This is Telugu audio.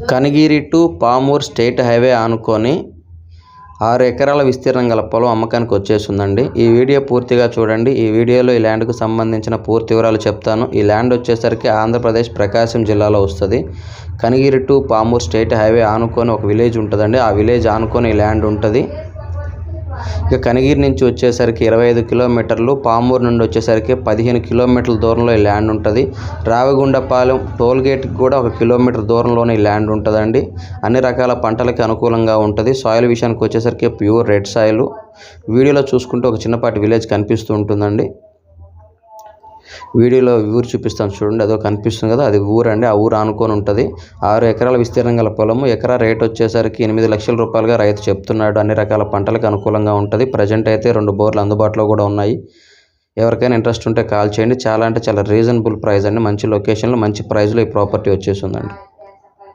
Kanigiri to Pamur state highway ఆనుకొని 6 ఎకరాల విస్తీర్ణం గల పొలం అమ్మకానికి వచ్చేసిందండి. ఈ వీడియో పూర్తిగా చూడండి. ఈ వీడియోలో ఈ ల్యాండ్కు సంబంధించిన పూర్తి వివరాలు చెప్తాను. ఈ ల్యాండ్ వచ్చేసరికి ఆంధ్రప్రదేశ్ ప్రకాశం జిల్లాలో వస్తుంది. Kanigiri to Pamur state highway ఆనుకొని ఒక విలేజ్ ఉంటుందండి. ఆ విలేజ్ ఆనుకొని ఈ ల్యాండ్ ఉంటుంది. ఇక కనిగిరి నుంచి వచ్చేసరికి 25 కిలోమీటర్లు, పామూరు నుండి వచ్చేసరికి 15 కిలోమీటర్ల దూరంలో ఈ ల్యాండ్ ఉంటుంది. రావిగుండపాలెం టోల్గేట్కి కూడా 1 కిలోమీటర్ దూరంలోనే ఈ ల్యాండ్ ఉంటుందండి. అన్ని రకాల పంటలకి అనుకూలంగా ఉంటుంది. సాయిల్ విషయానికి వచ్చేసరికి ప్యూర్ రెడ్ సాయిల్. వీడియోలో చూసుకుంటే ఒక చిన్నపాటి విలేజ్ కనిపిస్తూ ఉంటుందండి. వీడియోలో ఊరు చూపిస్తాను చూడండి, అదో కనిపిస్తుంది కదా, అది ఊరండి. ఆ ఊరు ఆనుకొని ఉంటుంది. 6 ఎకరాల విస్తీర్ణం గల పొలము. ఎకరా రేట్ వచ్చేసరికి 8 లక్షల రూపాయలుగా రైతు చెప్తున్నాడు. అన్ని రకాల పంటలకు అనుకూలంగా ఉంటుంది. ప్రజెంట్ అయితే 2 బోర్లు అందుబాటులో కూడా ఉన్నాయి. ఎవరికైనా ఇంట్రెస్ట్ ఉంటే కాల్ చేయండి. చాలా అంటే చాలా రీజనబుల్ ప్రైస్ అండి. మంచి లొకేషన్లో మంచి ప్రైస్లో ఈ ప్రాపర్టీ వచ్చేసిందండి.